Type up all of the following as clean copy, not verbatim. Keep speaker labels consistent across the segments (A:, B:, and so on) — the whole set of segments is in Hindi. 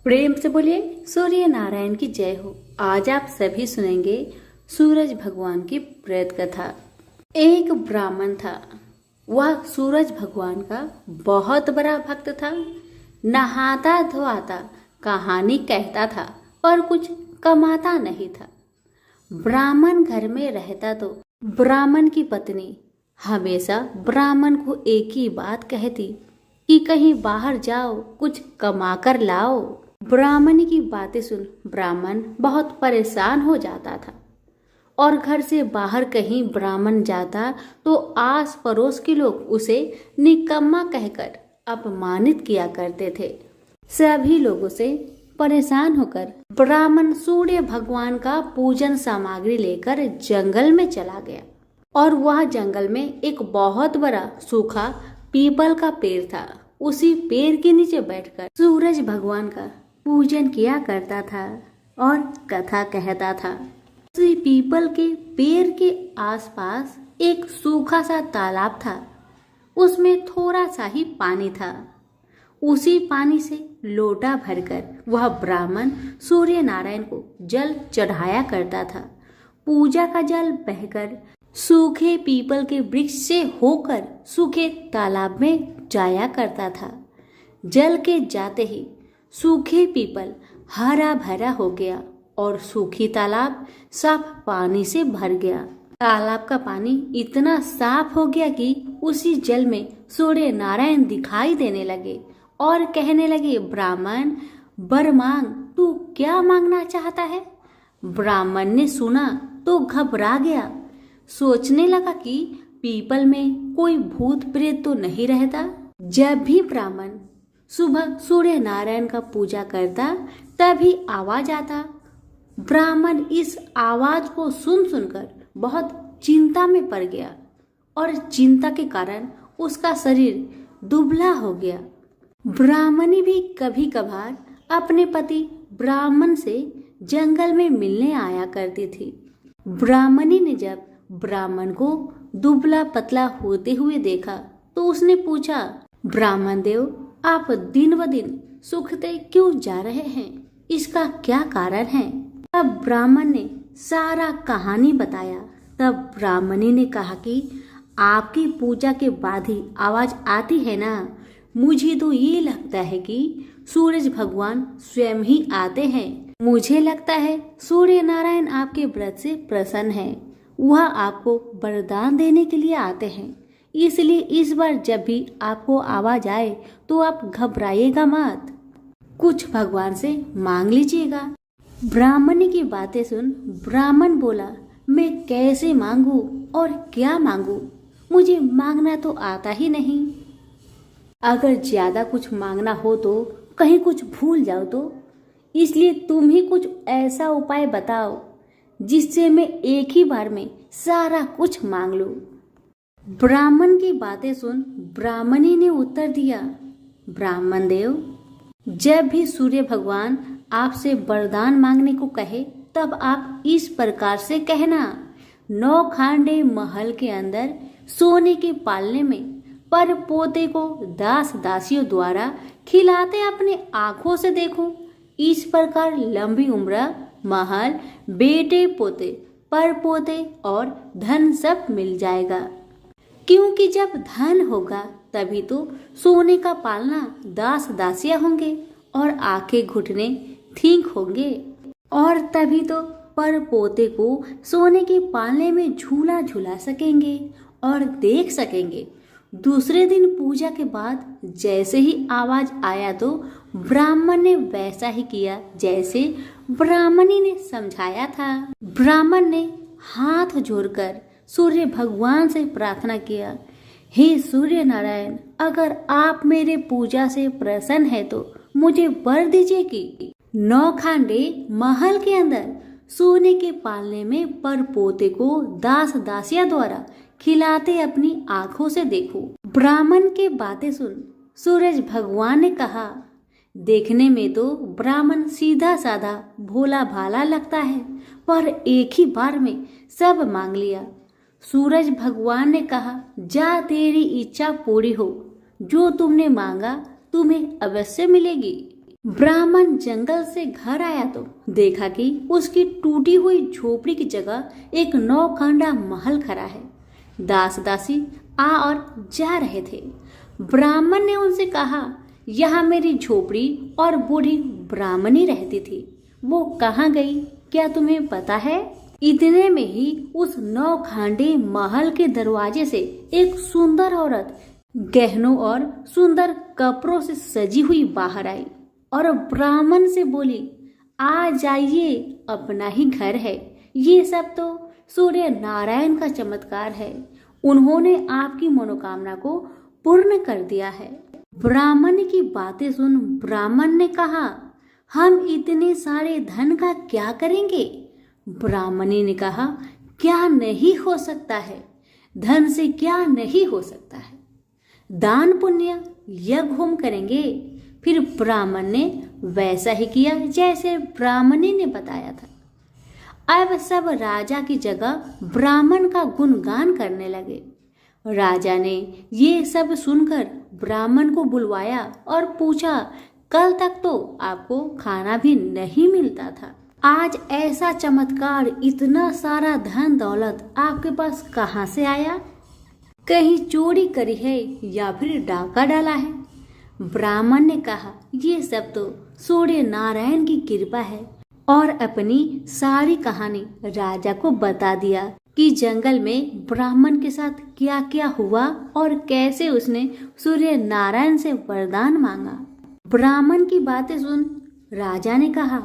A: प्रेम से बोलिए सूर्य नारायण की जय हो। आज आप सभी सुनेंगे सूरज भगवान की प्रेत कथा। एक ब्राह्मण था। वह सूरज भगवान का बहुत बड़ा भक्त था। नहाता धोआता कहानी कहता था पर कुछ कमाता नहीं था। ब्राह्मण घर में रहता तो ब्राह्मण की पत्नी हमेशा ब्राह्मण को एक ही बात कहती कि कहीं बाहर जाओ, कुछ कमा कर लाओ। ब्राह्मण की बातें सुन ब्राह्मण बहुत परेशान हो जाता था और घर से बाहर कहीं ब्राह्मण जाता तो आस पड़ोस के लोग उसे निकम्मा कहकर अपमानित किया करते थे। सभी लोगों से परेशान होकर ब्राह्मण सूर्य भगवान का पूजन सामग्री लेकर जंगल में चला गया और वह जंगल में एक बहुत बड़ा सूखा पीपल का पेड़ था। उसी पेड़ के नीचे बैठकर सूरज भगवान का पूजन किया करता था और कथा कहता था। उसी पीपल के पेड़ के आसपास एक सूखा सा तालाब था। उसमें थोड़ा सा ही पानी था। उसी पानी से लोटा भरकर वह ब्राह्मण सूर्य नारायण को जल चढ़ाया करता था। पूजा का जल बहकर सूखे पीपल के वृक्ष से होकर सूखे तालाब में जाया करता था। जल के जाते ही सूखे पीपल हरा भरा हो गया और सूखी तालाब साफ पानी से भर गया। तालाब का पानी इतना साफ हो गया कि उसी जल में सूर्य नारायण दिखाई देने लगे और कहने लगे, ब्राह्मण वर मांग, तू क्या मांगना चाहता है? ब्राह्मण ने सुना तो घबरा गया। सोचने लगा कि पीपल में कोई भूत प्रेत तो नहीं रहता। जब भी ब्राह्मण सुबह सूर्य नारायण का पूजा करता तभी आवाज आता। ब्राह्मण इस आवाज को सुन सुनकर बहुत चिंता में पड़ गया और चिंता के कारण उसका शरीर दुबला हो गया। ब्राह्मणी भी कभी कभार अपने पति ब्राह्मण से जंगल में मिलने आया करती थी। ब्राह्मणी ने जब ब्राह्मण को दुबला पतला होते हुए देखा तो उसने पूछा, ब्राह्मण देव, आप दिन ब दिन सूखते क्यों जा रहे हैं? इसका क्या कारण है? तब ब्राह्मण ने सारा कहानी बताया। तब ब्राह्मणी ने कहा कि आपकी पूजा के बाद ही आवाज आती है ना, मुझे तो ये लगता है कि सूरज भगवान स्वयं ही आते हैं। मुझे लगता है सूर्य नारायण आपके व्रत से प्रसन्न है। वह आपको वरदान देने के लिए आते हैं। इसलिए इस बार जब भी आपको आवाज आए तो आप घबराइएगा मत, कुछ भगवान से मांग लीजिएगा। ब्राह्मणी की बातें सुन ब्राह्मण बोला, मैं कैसे मांगू और क्या मांगू? मुझे मांगना तो आता ही नहीं। अगर ज्यादा कुछ मांगना हो तो कहीं कुछ भूल जाओ तो, इसलिए तुम ही कुछ ऐसा उपाय बताओ जिससे मैं एक ही बार में सारा कुछ मांग लूं। ब्राह्मण की बातें सुन ब्राह्मणी ने उत्तर दिया, ब्राह्मण देव, जब भी सूर्य भगवान आपसे वरदान मांगने को कहे तब आप इस प्रकार से कहना, 9 खांडे महल के अंदर सोने के पालने में पर पोते को दास दासियों द्वारा खिलाते अपने आंखों से देखो। इस प्रकार लंबी उम्र, महल, बेटे पोते, पर पोते और धन सब मिल जाएगा। क्योंकि जब धन होगा तभी तो सोने का पालना दास दासियां होंगे और आंखें घुटने ठीक होंगे, और तभी तो पर पोते को सोने के पालने में झूला झूला सकेंगे और देख सकेंगे। दूसरे दिन पूजा के बाद जैसे ही आवाज आया तो ब्राह्मण ने वैसा ही किया जैसे ब्राह्मणी ने समझाया था। ब्राह्मण ने हाथ जोड़कर सूर्य भगवान से प्रार्थना किया, हे सूर्य नारायण, अगर आप मेरे पूजा से प्रसन्न है तो मुझे वर दीजिए कि 9 खांडे महल के अंदर सोने के पालने में पर पोते को दास दासिया द्वारा खिलाते अपनी आंखों से देखो। ब्राह्मण के बातें सुन सूरज भगवान ने कहा, देखने में तो ब्राह्मण सीधा साधा भोला भाला लगता है, पर एक ही बार में सब मांग लिया। सूरज भगवान ने कहा, जा तेरी इच्छा पूरी हो, जो तुमने मांगा तुम्हें अवश्य मिलेगी। ब्राह्मण जंगल से घर आया तो देखा कि उसकी टूटी हुई झोपड़ी की जगह एक नौखंडा महल खड़ा है। दास दासी आ और जा रहे थे। ब्राह्मण ने उनसे कहा, यहाँ मेरी झोपड़ी और बूढ़ी ब्राह्मणी रहती थी, वो कहाँ गई, क्या तुम्हें पता है? इतने में ही उस नौखंडे महल के दरवाजे से एक सुंदर औरत गहनों और सुंदर कपड़ों से सजी हुई बाहर आई और ब्राह्मण से बोली, आ जाइए, अपना ही घर है। ये सब तो सूर्य नारायण का चमत्कार है, उन्होंने आपकी मनोकामना को पूर्ण कर दिया है। ब्राह्मण की बातें सुन ब्राह्मण ने कहा, हम इतने सारे धन का क्या करेंगे? ब्राह्मणी ने कहा, क्या नहीं हो सकता है, धन से क्या नहीं हो सकता है, दान पुण्य यज्ञ होम करेंगे। फिर ब्राह्मण ने वैसा ही किया जैसे ब्राह्मणी ने बताया था। अब सब राजा की जगह ब्राह्मण का गुणगान करने लगे। राजा ने ये सब सुनकर ब्राह्मण को बुलवाया और पूछा, कल तक तो आपको खाना भी नहीं मिलता था, आज ऐसा चमत्कार, इतना सारा धन दौलत आपके पास कहाँ से आया? कहीं चोरी करी है या फिर डाका डाला है? ब्राह्मण ने कहा, ये सब तो सूर्य नारायण की कृपा है, और अपनी सारी कहानी राजा को बता दिया कि जंगल में ब्राह्मण के साथ क्या क्या हुआ और कैसे उसने सूर्य नारायण से वरदान मांगा। ब्राह्मण की बातें सुन राजा ने कहा,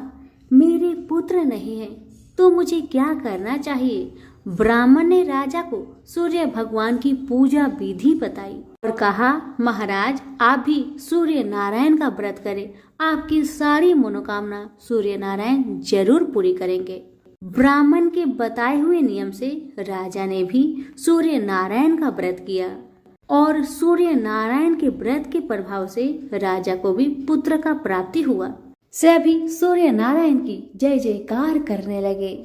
A: मेरे पुत्र नहीं है तो मुझे क्या करना चाहिए? ब्राह्मण ने राजा को सूर्य भगवान की पूजा विधि बताई और कहा, महाराज आप भी सूर्य नारायण का व्रत करें, आपकी सारी मनोकामना सूर्य नारायण जरूर पूरी करेंगे। ब्राह्मण के बताए हुए नियम से राजा ने भी सूर्य नारायण का व्रत किया और सूर्य नारायण के व्रत के प्रभाव से राजा को भी पुत्र का प्राप्ति हुआ। सभी सूर्य नारायण की जय जयकार करने लगे।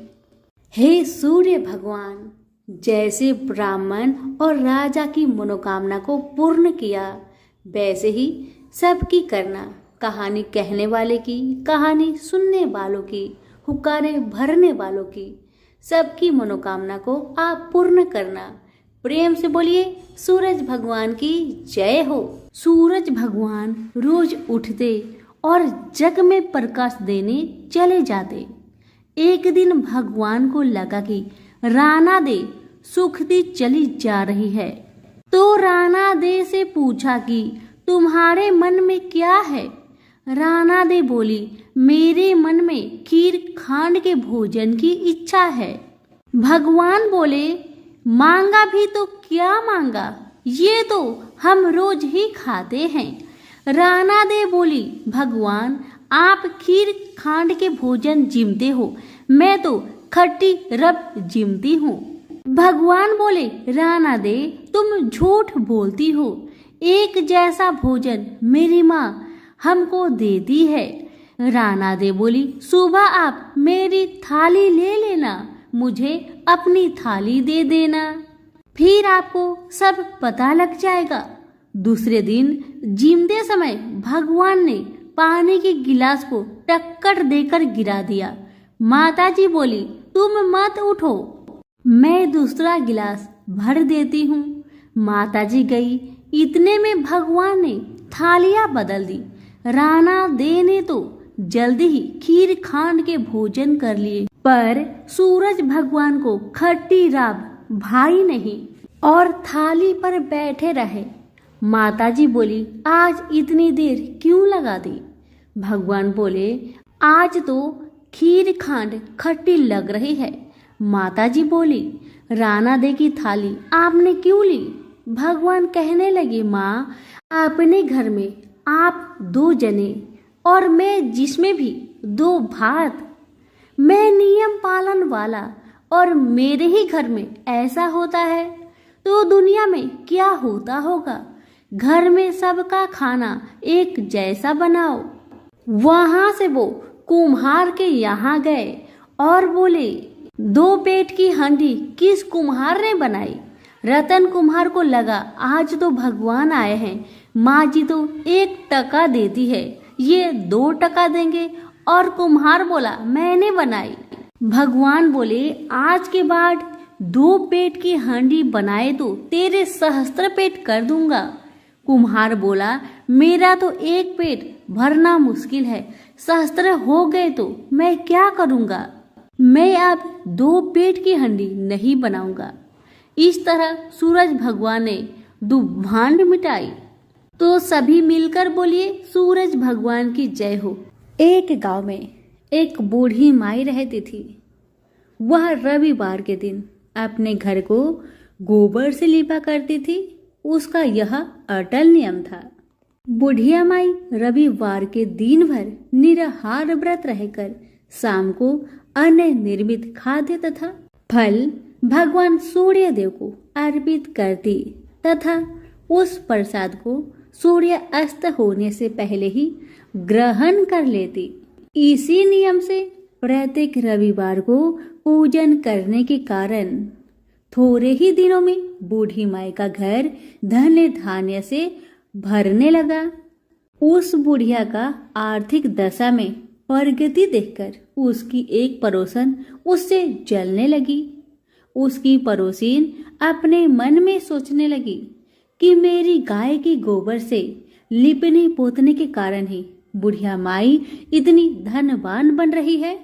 A: हे सूर्य भगवान, जैसे ब्राह्मण और राजा की मनोकामना को पूर्ण किया, वैसे ही सबकी करना। कहानी कहने वाले की, कहानी सुनने वालों की, हुक्कारे भरने वालों की, सबकी मनोकामना को आप पूर्ण करना। प्रेम से बोलिए सूरज भगवान की जय हो। सूरज भगवान रोज उठते और जग में प्रकाश देने चले जाते। एक दिन भगवान को लगा कि राणा दे सुखती चली जा रही है, तो राणा दे से पूछा कि तुम्हारे मन में क्या है? राणा दे बोली, मेरे मन में खीर खांड के भोजन की इच्छा है। भगवान बोले, मांगा भी तो क्या मांगा, ये तो हम रोज ही खाते हैं। राणा दे बोली, भगवान आप खीर खांड के भोजन जिमते हो, मैं तो खट्टी रब जिमती हूँ। भगवान बोले, राणा दे तुम झूठ बोलती हो, एक जैसा भोजन मेरी माँ हमको देती है। राणा दे बोली, सुबह आप मेरी थाली ले लेना, मुझे अपनी थाली दे देना, फिर आपको सब पता लग जाएगा। दूसरे दिन जिमते समय भगवान ने पानी के गिलास को टक्कर देकर गिरा दिया। माताजी बोली, तुम मत उठो, मैं दूसरा गिलास भर देती हूँ। माताजी गई, इतने में भगवान ने थालियां बदल दी। राणा दे ने तो जल्दी ही खीर खांड के भोजन कर लिए, पर सूरज भगवान को खट्टी राब भाई नहीं और थाली पर बैठे रहे। माताजी बोली, आज इतनी देर क्यों लगा दी? भगवान बोले, आज तो खीर खांड खट्टी लग रही है। माताजी बोली, राणा दे की थाली आपने क्यों ली? भगवान कहने लगे, माँ अपने घर में आप 2 जने और मैं जिसमें भी 2 भात, मैं नियम पालन वाला और मेरे ही घर में ऐसा होता है तो दुनिया में क्या होता होगा। घर में सबका खाना एक जैसा बनाओ। वहां से वो कुम्हार के यहाँ गए और बोले, 2 पेट की हांडी किस कुम्हार ने बनाई? रतन कुम्हार को लगा आज तो भगवान आए हैं, माँ जी तो 1 टका देती है, ये 2 टका देंगे। और कुम्हार बोला, मैंने बनाई। भगवान बोले, आज के बाद 2 पेट की हांडी बनाए तो तेरे सहस्त्र पेट कर दूंगा। कुम्हार बोला, मेरा तो 1 पेट भरना मुश्किल है, सहस्त्र हो गए तो मैं क्या करूंगा। मैं अब 2 पेट की हांडी नहीं बनाऊंगा। इस तरह सूरज भगवान ने दुभांड मिटाई। तो सभी मिलकर बोलिए, सूरज भगवान की जय हो। एक गांव में एक बूढ़ी माई रहती थी। वह रविवार के दिन अपने घर को गोबर से लिपा करती थी। उसका यह अटल नियम था। बुढ़िया माई रविवार के दिन भर निराहार व्रत रहकर शाम को अन्न निर्मित खाद्य तथा फल भगवान सूर्य देव को अर्पित करती तथा उस प्रसाद को सूर्य अस्त होने से पहले ही ग्रहण कर लेती। इसी नियम से प्रत्येक रविवार को पूजन करने के कारण थोड़े ही दिनों में बूढ़ी माई का घर धन धान्य से भरने लगा। उस बुढ़िया का आर्थिक दशा में प्रगति देखकर उसकी एक पड़ोसन उससे जलने लगी। उसकी पड़ोसीन अपने मन में सोचने लगी कि मेरी गाय की गोबर से लिपने पोतने के कारण ही बुढ़िया माई इतनी धनवान बन रही है।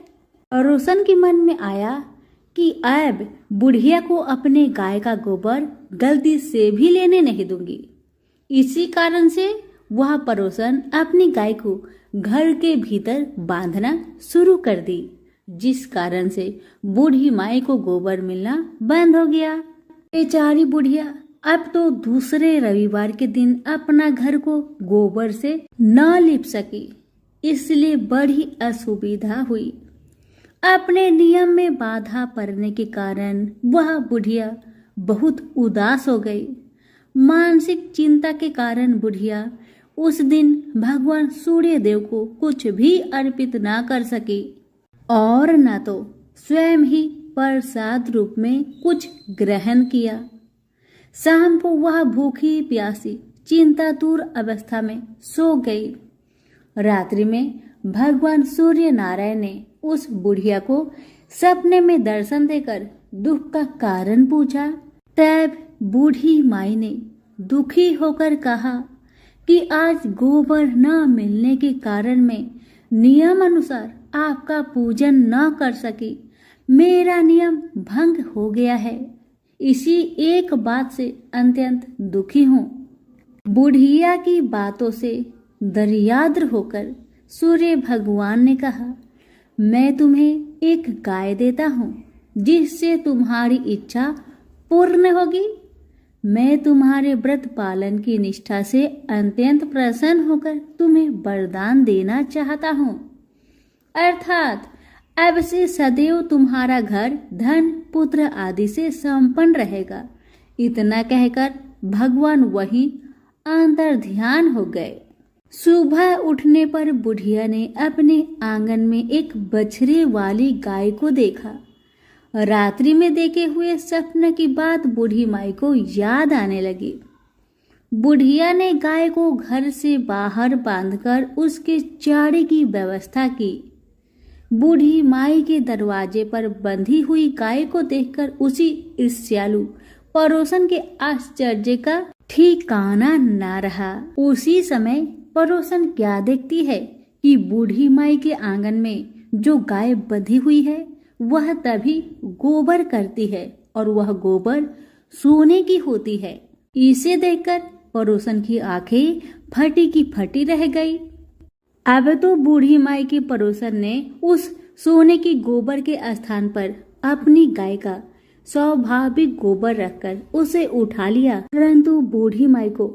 A: पड़ोसन के मन में आया कि अब बुढ़िया को अपने गाय का गोबर गलती से भी लेने नहीं दूंगी। इसी कारण से वह पड़ोसन अपनी गाय को घर के भीतर बांधना शुरू कर दी, जिस कारण से बूढ़ी माई को गोबर मिलना बंद हो गया। बेचारी बुढ़िया अब तो दूसरे रविवार के दिन अपना घर को गोबर से न लिप सकी, इसलिए बड़ी असुविधा हुई। अपने नियम में बाधा पड़ने के कारण वह बुढ़िया बहुत उदास हो गई। मानसिक चिंता के कारण बुढ़िया उस दिन भगवान सूर्य देव को कुछ भी अर्पित ना कर सकी और न तो स्वयं ही प्रसाद रूप में कुछ ग्रहण किया। शाम को वह भूखी प्यासी चिंतातुर अवस्था में सो गई। रात्रि में भगवान सूर्य नारायण ने उस बुढ़िया को सपने में दर्शन देकर दुख का कारण पूछा। तब बूढ़ी माई ने दुखी होकर कहा कि आज गोबर न मिलने के कारण मैं नियम अनुसार आपका पूजन न कर सकी। मेरा नियम भंग हो गया है। इसी एक बात से अत्यंत दुखी हूँ। बुढ़िया की बातों से दरियाद्र होकर सूर्य भगवान ने कहा, मैं तुम्हें एक गाय देता हूँ जिससे तुम्हारी इच्छा पूर्ण होगी। मैं तुम्हारे व्रत पालन की निष्ठा से अत्यंत प्रसन्न होकर तुम्हें वरदान देना चाहता हूँ, अर्थात अब से सदैव तुम्हारा घर धन पुत्र आदि से संपन्न रहेगा। इतना कहकर भगवान वहीं अंतर्ध्यान हो गए। सुबह उठने पर बुढ़िया ने अपने आंगन में एक बछड़े वाली गाय को देखा। रात्रि में देखे हुए सपने की बात बूढ़ी माई को याद आने लगी। बुढ़िया ने गाय को घर से बाहर बांधकर उसके चारे की व्यवस्था की। बूढ़ी माई के दरवाजे पर बंधी हुई गाय को देखकर उसी ईर्ष्यालु पड़ोसन के आश्चर्य का ठिकाना न रहा। उसी समय पड़ोसन क्या देखती है कि बूढ़ी माई के आंगन में जो गाय बंधी हुई है वह तभी गोबर करती है और वह गोबर सोने की होती है। इसे देखकर पड़ोसन की आंखें फटी की फटी रह गई। अब तो बूढ़ी माई के पड़ोसन ने उस सोने की गोबर के स्थान पर अपनी गाय का स्वाभाविक गोबर रखकर उसे उठा लिया, परंतु बूढ़ी माई को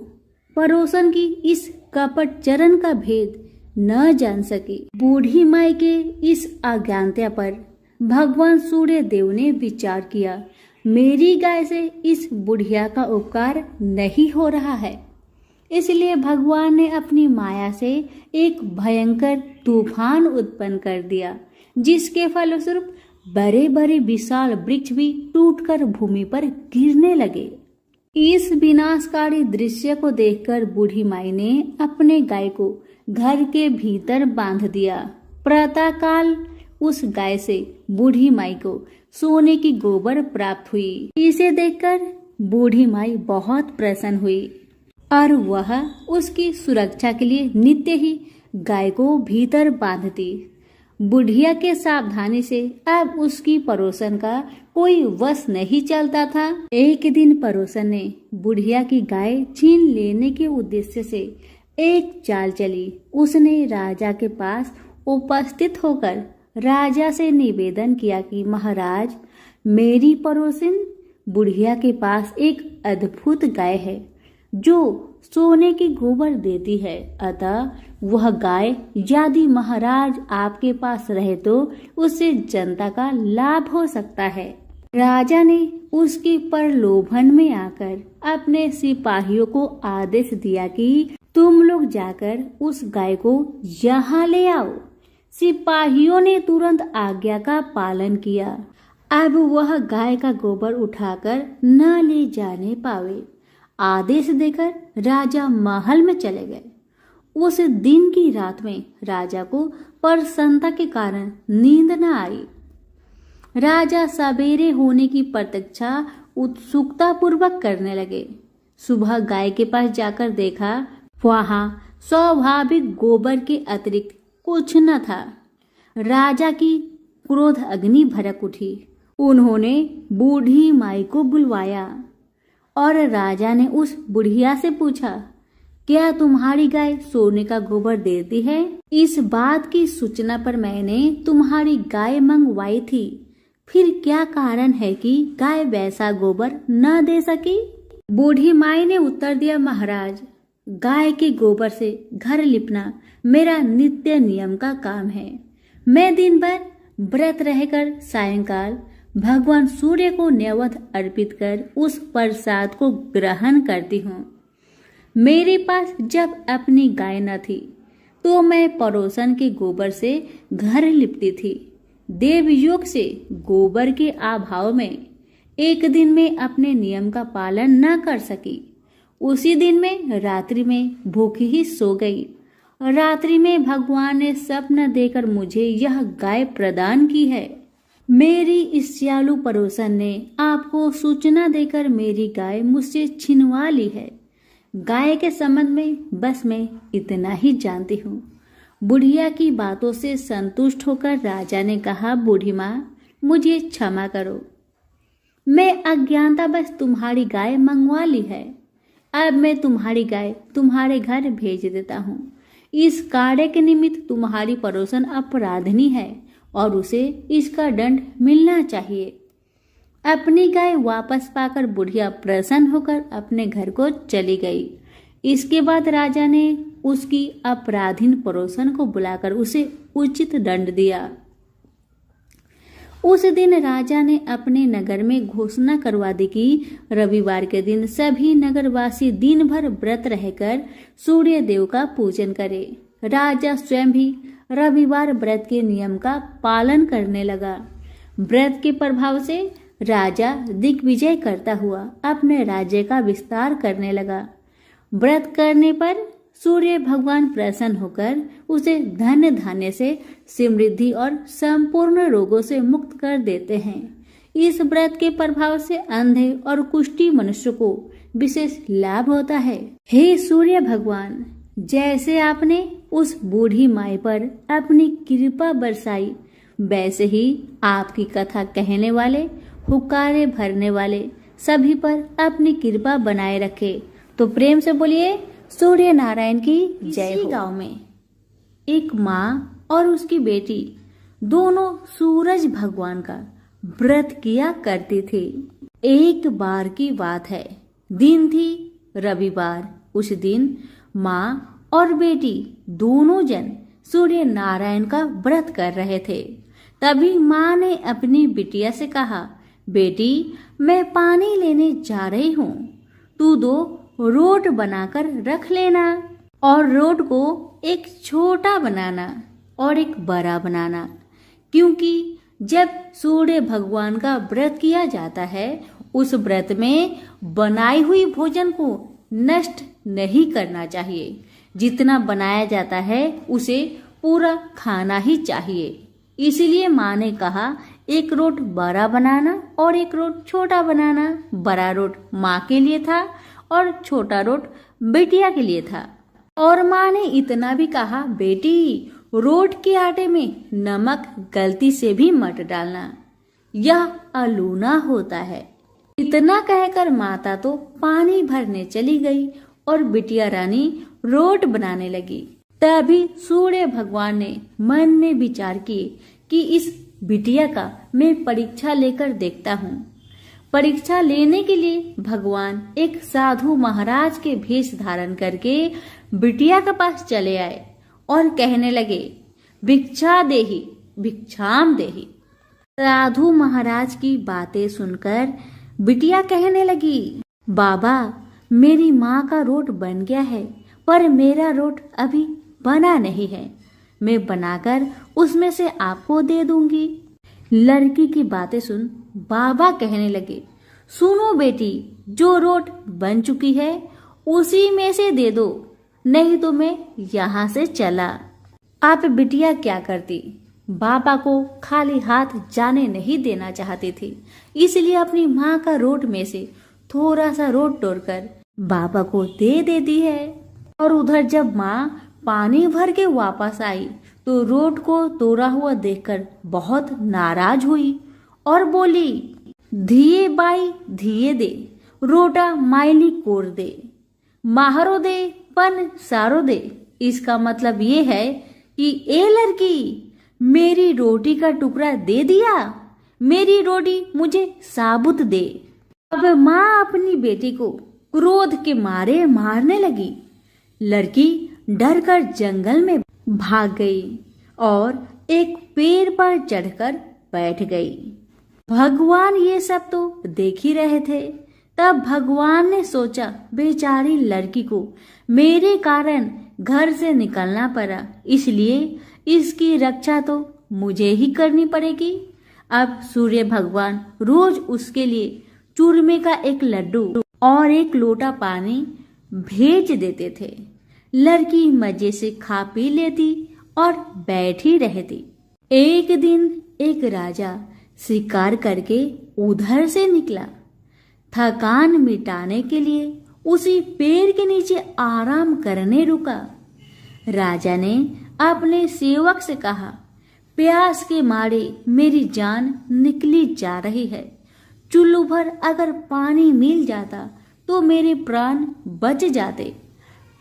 A: पड़ोसन की इस कपट चरण का भेद न जान सकी। बूढ़ी माई के इस अज्ञानता पर भगवान सूर्य देव ने विचार किया, मेरी गाय से इस बुढ़िया का उपकार नहीं हो रहा है। इसलिए भगवान ने अपनी माया से एक भयंकर तूफान उत्पन्न कर दिया, जिसके फलस्वरूप बड़े बड़े विशाल वृक्ष भी टूटकर भूमि पर गिरने लगे। इस विनाशकारी दृश्य को देखकर बूढ़ी माई ने अपने गाय को घर के भीतर बांध दिया। प्रातःकाल उस गाय से बूढ़ी माई को सोने की गोबर प्राप्त हुई। इसे देखकर बूढ़ी माई बहुत प्रसन्न हुई और वह उसकी सुरक्षा के लिए नित्य ही गाय को भीतर बांधती। बुढ़िया के सावधानी से अब उसकी पड़ोसन का कोई वश नहीं चलता था। एक दिन पड़ोसन ने बुढ़िया की गाय छीन लेने के उद्देश्य से एक चाल चली। उसने राजा के पास उपस्थित होकर राजा से निवेदन किया कि महाराज, मेरी पड़ोसन बुढ़िया के पास एक अद्भुत गाय है जो सोने की गोबर देती है, अतः वह गाय यदि महाराज आपके पास रहे तो उससे जनता का लाभ हो सकता है। राजा ने उसके प्रलोभन में आकर अपने सिपाहियों को आदेश दिया कि तुम लोग जाकर उस गाय को यहाँ ले आओ। सिपाहियों ने तुरंत आज्ञा का पालन किया। अब वह गाय का गोबर उठाकर न ले जाने पावे। आदेश देकर राजा महल में चले गए। उस दिन की रात में राजा को प्रसन्नता के कारण नींद न आई। राजा सवेरे होने की प्रतीक्षा उत्सुकता पूर्वक करने लगे। सुबह गाय के पास जाकर देखा, वहां स्वाभाविक गोबर के अतिरिक्त कुछ न था। राजा की क्रोध अग्नि भड़क उठी। उन्होंने बूढ़ी माई को बुलवाया और राजा ने उस बुढ़िया से पूछा, क्या तुम्हारी गाय सोने का गोबर देती है? इस बात की सूचना पर मैंने तुम्हारी गाय मंगवाई थी, फिर क्या कारण है कि गाय वैसा गोबर न दे सकी? बूढ़ी माई ने उत्तर दिया, महाराज, गाय के गोबर से घर लिपना मेरा नित्य नियम का काम है। मैं दिन भर व्रत रहकर सायंकाल भगवान सूर्य को नैवेद्य अर्पित कर उस प्रसाद को ग्रहण करती हूँ। मेरे पास जब अपनी गाय न थी तो मैं पड़ोसन के गोबर से घर लिपती थी। देवयोग से गोबर के अभाव में एक दिन में अपने नियम का पालन न कर सकी। उसी दिन में रात्रि में भूखी ही सो गई। रात्रि में भगवान ने स्वप्न देकर मुझे यह गाय प्रदान की है। मेरी इस सियालू पड़ोसन ने आपको सूचना देकर मेरी गाय मुझसे छिनवा ली है। गाय के संबंध में बस मैं इतना ही जानती हूँ। बुढ़िया की बातों से संतुष्ट होकर राजा ने कहा, बूढ़ी माँ, मुझे क्षमा करो, मैं अज्ञानतावश तुम्हारी गाय मंगवा ली है। अब मैं तुम्हारी गाय तुम्हारे घर भेज देता हूँ। इस कार्य के निमित्त तुम्हारी पड़ोसन अपराधिनी है और उसे इसका दंड मिलना चाहिए। अपनी गाय वापस पाकर बुढ़िया प्रसन्न होकर अपने घर को चली गई। इसके बाद राजा ने उसकी अपराधीन पड़ोसन को बुलाकर उसे उचित दंड दिया। उस दिन राजा ने अपने नगर में घोषणा करवा दी कि रविवार के दिन सभी नगरवासी दिन भर व्रत रहकर सूर्य देव का पूजन करें। राजा स्वयं भी रविवार व्रत के नियम का पालन करने लगा। व्रत के प्रभाव से राजा दिग्विजय करता हुआ अपने राज्य का विस्तार करने लगा। व्रत करने पर सूर्य भगवान प्रसन्न होकर उसे धन धान्य से, समृद्धि और संपूर्ण रोगों से मुक्त कर देते हैं। इस व्रत के प्रभाव से अंधे और कुष्ठी मनुष्य को विशेष लाभ होता है। हे सूर्य भगवान, जैसे आपने उस बूढ़ी माई पर अपनी कृपा बरसाई, वैसे ही आपकी कथा कहने वाले, हुक्कारे भरने वाले सभी पर अपनी कृपा बनाए रखे। तो प्रेम से बोलिए सूर्य नारायण की जय हो। गांव में एक माँ और उसकी बेटी दोनों सूरज भगवान का व्रत किया करती थी। एक बार की बात है, दिन थी रविवार। उस दिन माँ और बेटी दोनों जन सूर्य नारायण का व्रत कर रहे थे। तभी माँ ने अपनी बिटिया से कहा, बेटी, मैं पानी लेने जा रही हूँ, तू 2 रोट बनाकर रख लेना और रोट को एक छोटा बनाना और एक बड़ा बनाना, क्योंकि जब सूर्य भगवान का व्रत किया जाता है उस व्रत में बनाई हुई भोजन को नष्ट नहीं करना चाहिए। जितना बनाया जाता है उसे पूरा खाना ही चाहिए। इसलिए माँ ने कहा, एक रोट बड़ा बनाना और एक रोट छोटा बनाना। बड़ा रोट माँ के लिए था और छोटा रोट बिटिया के लिए था। और माँ ने इतना भी कहा, बेटी रोट के आटे में नमक गलती से भी मत डालना, यह अलूना होता है। इतना कहकर माता तो पानी भरने चली गई और बिटिया रानी रोट बनाने लगी। तभी सूर्य भगवान ने मन में विचार किए कि इस बिटिया का मैं परीक्षा लेकर देखता हूँ। परीक्षा लेने के लिए भगवान एक साधु महाराज के भेष धारण करके बिटिया के पास चले आए और कहने लगे, भिक्षा देहि भिक्षाम देहि। साधु महाराज की बातें सुनकर बिटिया कहने लगी, बाबा मेरी माँ का रोट बन गया है, पर मेरा रोट अभी बना नहीं है। मैं बनाकर उसमें से आपको दे दूंगी। लड़की की बातें सुन बाबा कहने लगे, सुनो बेटी, जो रोट बन चुकी है उसी में से दे दो, नहीं तो मैं यहाँ से चला। आप बिटिया क्या करती? बाबा को खाली हाथ जाने नहीं देना चाहती थी, इसलिए अपनी माँ का रोट में से थोड़ा सा रोट तोड़कर बाबा को दे देती है। और उधर जब माँ पानी भर के वापस आई तो रोट को तोड़ा हुआ देखकर बहुत नाराज हुई और बोली, धिये बाई धिये दे, रोटा मायली कोर दे, माहरो दे पन सारो दे। इसका मतलब ये है कि ए लड़की, मेरी रोटी का टुकड़ा दे दिया, मेरी रोटी मुझे साबुत दे। अब माँ अपनी बेटी को क्रोध के मारे मारने लगी। लड़की डर कर जंगल में भाग गई और एक पेड़ पर चढ़कर बैठ गई। भगवान ये सब तो देख ही रहे थे। तब भगवान ने सोचा, बेचारी लड़की को मेरे कारण घर से निकलना पड़ा, इसलिए इसकी रक्षा तो मुझे ही करनी पड़ेगी। अब सूर्य भगवान रोज उसके लिए चूरमे का एक लड्डू और एक लोटा पानी भेज देते थे। लड़की मजे से खा पी लेती और बैठी रहती। एक दिन एक राजा शिकार करके उधर से निकला। थकान मिटाने के लिए उसी पेड़ के नीचे आराम करने रुका। राजा ने अपने सेवक से कहा, प्यास के मारे मेरी जान निकली जा रही है, चुल्लू भर अगर पानी मिल जाता तो मेरे प्राण बच जाते।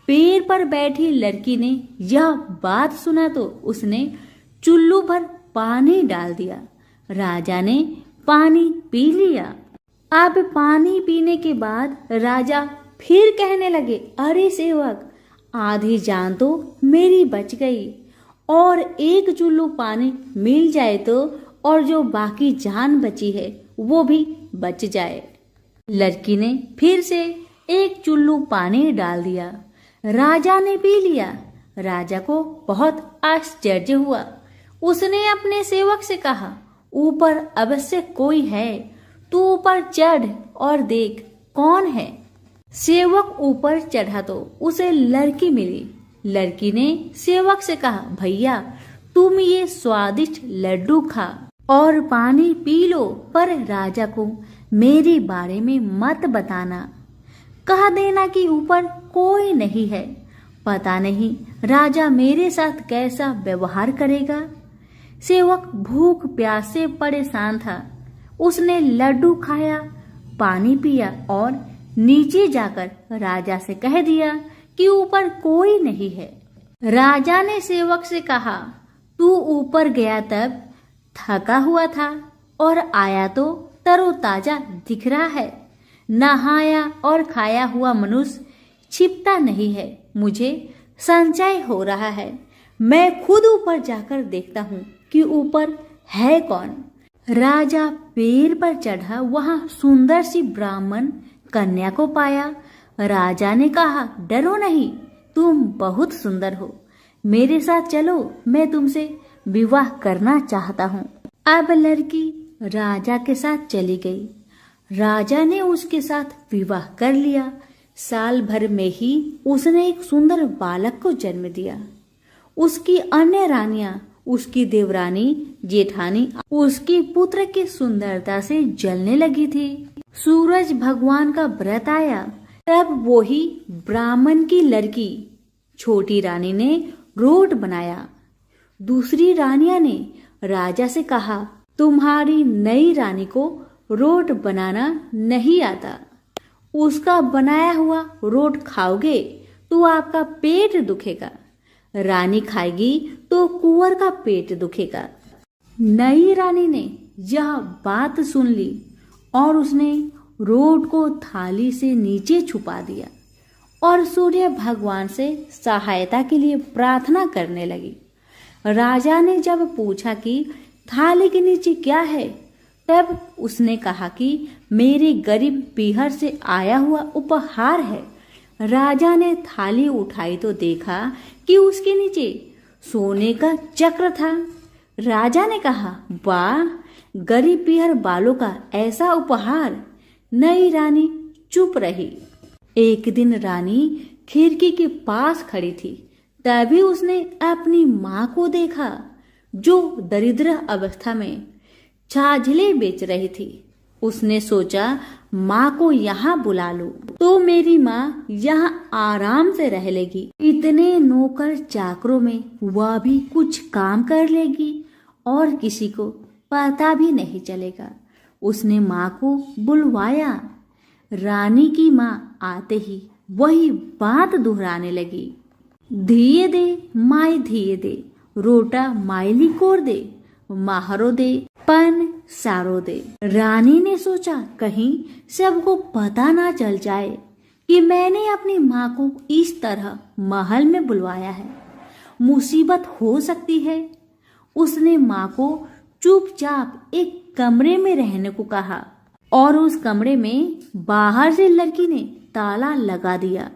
A: पेड़ पर बैठी लड़की ने यह बात सुना तो उसने चुल्लू भर पानी डाल दिया। राजा ने पानी पी लिया। अब पानी पीने के बाद राजा फिर कहने लगे, अरे सेवक, आधी जान तो मेरी बच गई, और एक चुल्लू पानी मिल जाए तो और जो बाकी जान बची है वो भी बच जाए। लड़की ने फिर से एक चुल्लू पानी डाल दिया। राजा ने पी लिया। राजा को बहुत आश्चर्य हुआ। उसने अपने सेवक से कहा, ऊपर अवश्य कोई है, तू ऊपर चढ़ और देख कौन है। सेवक ऊपर चढ़ा तो उसे लड़की मिली। लड़की ने सेवक से कहा, भैया तुम ये स्वादिष्ट लड्डू खा और पानी पी लो, पर राजा को मेरे बारे में मत बताना। कह देना कि ऊपर कोई नहीं है। पता नहीं राजा मेरे साथ कैसा व्यवहार करेगा। सेवक भूख प्यास से परेशान था। उसने लड्डू खाया, पानी पिया और नीचे जाकर राजा से कह दिया कि ऊपर कोई नहीं है। राजा ने सेवक से कहा, तू ऊपर गया तब थका हुआ था और आया तो तरोताजा दिख रहा है। नहाया और खाया हुआ मनुष्य छिपता नहीं है। मुझे संशय हो रहा है। मैं खुद ऊपर जाकर देखता हूँ कि ऊपर है कौन। राजा पेड़ पर चढ़ा। वहां सुंदर सी ब्राह्मण कन्या को पाया। राजा ने कहा, डरो नहीं, तुम बहुत सुंदर हो, मेरे साथ चलो, मैं तुमसे विवाह करना चाहता हूँ। अब लड़की राजा के साथ चली गई। राजा ने उसके साथ विवाह कर लिया। साल भर में ही उसने एक सुंदर बालक को जन्म दिया। उसकी अन्य रानियां, उसकी देवरानी जेठानी उसकी पुत्र की सुंदरता से जलने लगी थी। सूरज भगवान का व्रत आया, तब वो ही ब्राह्मण की लड़की छोटी रानी ने रोट बनाया। दूसरी रानियां ने राजा से कहा, तुम्हारी नई रानी को रोट बनाना नहीं आता, उसका बनाया हुआ रोट खाओगे तो आपका पेट दुखेगा, रानी खाएगी तो कुंवर का पेट दुखेगा। नई रानी ने यह बात सुन ली और उसने रोट को थाली से नीचे छुपा दिया और सूर्य भगवान से सहायता के लिए प्रार्थना करने लगी। राजा ने जब पूछा कि थाली के नीचे क्या है, तब उसने कहा कि मेरे गरीब पीहर से आया हुआ उपहार है। राजा ने थाली उठाई तो देखा कि उसके नीचे सोने का चक्र था। राजा ने कहा, वाह, गरीब पीहर बालों का ऐसा उपहार। नई रानी चुप रही। एक दिन रानी खिड़की के पास खड़ी थी, तभी उसने अपनी माँ को देखा जो दरिद्र अवस्था में छाछले बेच रही थी। उसने सोचा, माँ को यहाँ बुला लूं तो मेरी माँ यहाँ आराम से रह लेगी। इतने नौकर चाकरों में वह भी कुछ काम कर लेगी और किसी को पता भी नहीं चलेगा। उसने माँ को बुलवाया। रानी की माँ आते ही वही बात दोहराने लगी, धिये दे माई धिये दे, रोटा माइली कोर दे, माहरो दे पन सारो दे। रानी ने सोचा, कहीं सबको पता ना चल जाए कि मैंने अपनी माँ को इस तरह महल में बुलवाया है, मुसीबत हो सकती है। उसने माँ को चुपचाप एक कमरे में रहने को कहा और उस कमरे में बाहर से लड़की ने ताला लगा दिया।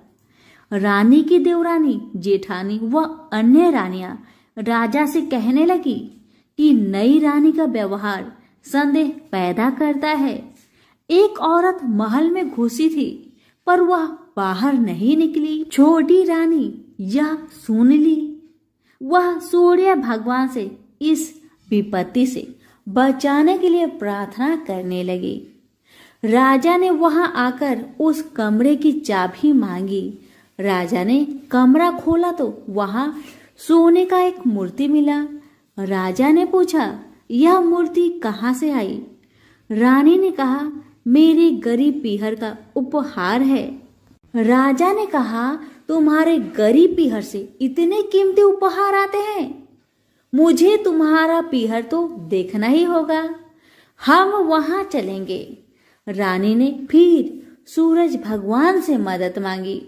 A: रानी की देवरानी जेठानी व अन्य रानियां राजा से कहने लगी कि नई रानी का व्यवहार संदेह पैदा करता है। एक औरत महल में घुसी थी पर वह बाहर नहीं निकली। छोटी रानी यह सुन ली। वह सूर्य भगवान से इस विपत्ति से बचाने के लिए प्रार्थना करने लगी। राजा ने वहां आकर उस कमरे की चाबी मांगी। राजा ने कमरा खोला तो वहां सोने का एक मूर्ति मिला। राजा ने पूछा, यह मूर्ति कहाँ से आई? रानी ने कहा, मेरे गरीब पीहर का उपहार है। राजा ने कहा, तुम्हारे गरीब पीहर से इतने कीमती उपहार आते हैं? मुझे तुम्हारा पीहर तो देखना ही होगा, हम वहां चलेंगे। रानी ने फिर सूरज भगवान से मदद मांगी।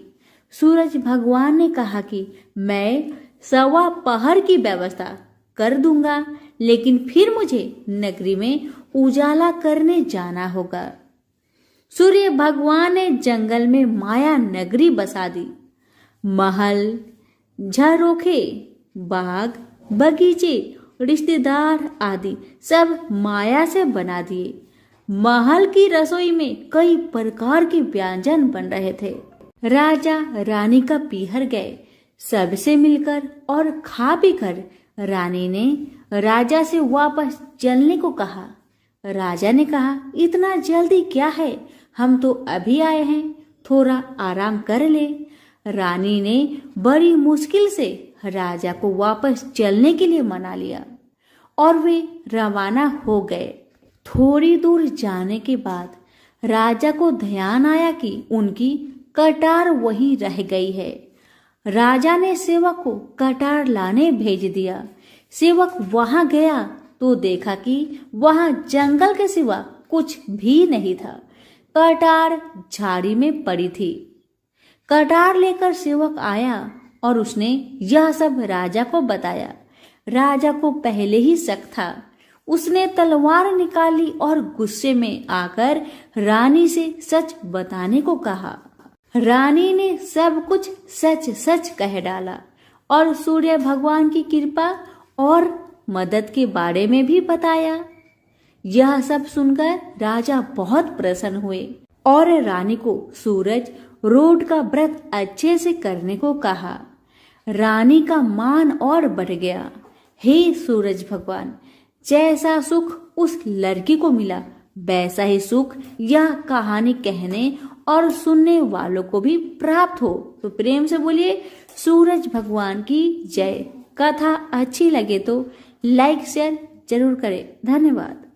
A: सूरज भगवान ने कहा कि मैं 1.25 पहर की व्यवस्था कर दूंगा, लेकिन फिर मुझे नगरी में उजाला करने जाना होगा। सूर्य भगवान ने जंगल में माया नगरी बसा दी। महल, झरोखे, बाग, बगीचे, रिश्तेदार आदि सब माया से बना दिए। महल की रसोई में कई प्रकार के व्यंजन बन रहे थे। राजा रानी का पीहर गए, सबसे मिलकर और खा पी कर रानी ने राजा से वापस चलने को कहा। राजा ने कहा, इतना जल्दी क्या है, हम तो अभी आए हैं, थोड़ा आराम कर ले। रानी ने बड़ी मुश्किल से राजा को वापस चलने के लिए मना लिया और वे रवाना हो गए। थोड़ी दूर जाने के बाद राजा को ध्यान आया कि उनकी कटार वहीं रह गई है। राजा ने सेवक को कटार लाने भेज दिया। सेवक वहां गया तो देखा कि वहां जंगल के सिवा कुछ भी नहीं था। कटार झाड़ी में पड़ी थी। कटार लेकर सेवक आया और उसने यह सब राजा को बताया। राजा को पहले ही शक था। उसने तलवार निकाली और गुस्से में आकर रानी से सच बताने को कहा। रानी ने सब कुछ सच सच कह डाला और सूर्य भगवान की कृपा और मदद के बारे में भी बताया। यह सब सुनकर राजा बहुत प्रसन्न हुए और रानी को सूरज रोट का व्रत अच्छे से करने को कहा। रानी का मान और बढ़ गया। हे सूरज भगवान, जैसा सुख उस लड़की को मिला वैसा ही सुख यह कहानी कहने और सुनने वालों को भी प्राप्त हो। तो प्रेम से बोलिए सूरज भगवान की जय। कथा अच्छी लगे तो लाइक शेयर जरूर करें। धन्यवाद।